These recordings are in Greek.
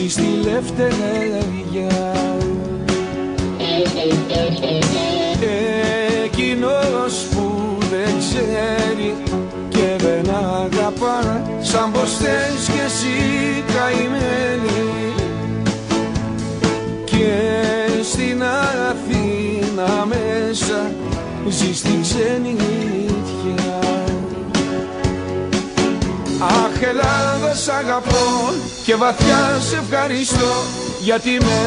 ζει στη λευτεριά. Εκείνος που δεν ξέρει και δεν αγαπά, σαν πως θες κι εσύ καημένη, και στην Αθήνα μέσα ζει στην ξενιτιά. Αχ, Ελλάδα, σ' αγαπώ και βαθιά σε ευχαριστώ, γιατί με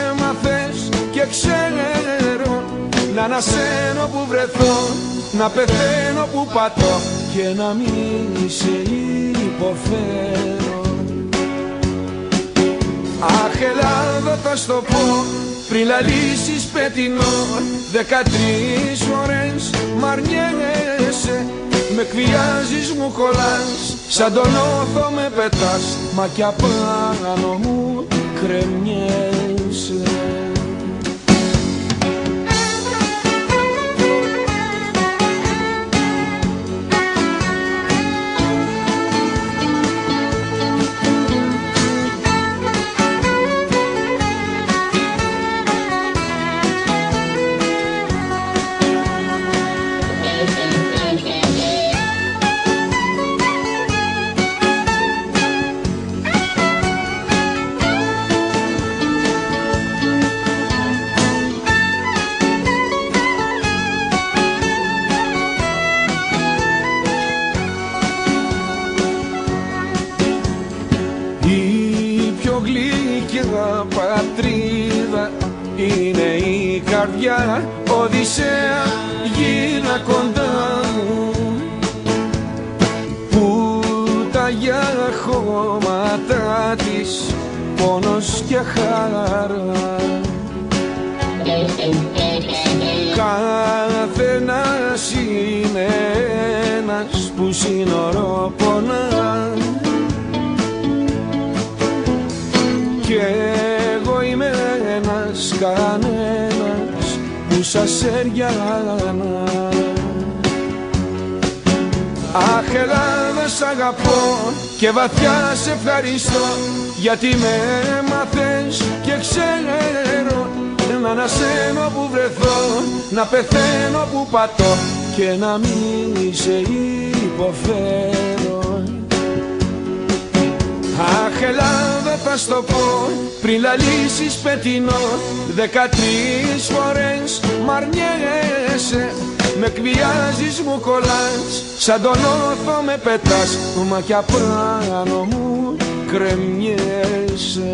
έμαθες και ξέρω να ανασένω που βρεθώ, να πεθαίνω που πατώ και να μην σε υποφέρω. Αχ, Ελλάδα, θα στο πω πριν λαλήσεις πετεινό, 13 φορές μ' αρνιέσαι, με εκβιάζεις, μου κολλάς, σαν τον όθο με πετάς, μα κι απάνω μου κρεμιέσαι. Πατρίδα είναι η καρδιά, Οδυσσέα γίνα κοντά μου, που τα για χώματα της πόνος και χαρά. Καθένας είναι ένας που σύνορο πονά, κι εγώ είμαι ένας κανένας που σας έριανα. Αχ, Ελλάδα, σ' αγαπώ και βαθιά σε ευχαριστώ, γιατί με έμαθες και ξέρω να ανασένω που βρεθώ, να πεθαίνω που πατώ και να μην σε υποφέρω. Αχ, Ελλάδα, θα στο πω πριν λαλήσεις πετεινό, 13 φορές μ' αρνιέσαι, με εκβιάζεις, μου κολλάς, σαν τον όθο με πετάς, μα κι απάνω μου κρεμιέσαι.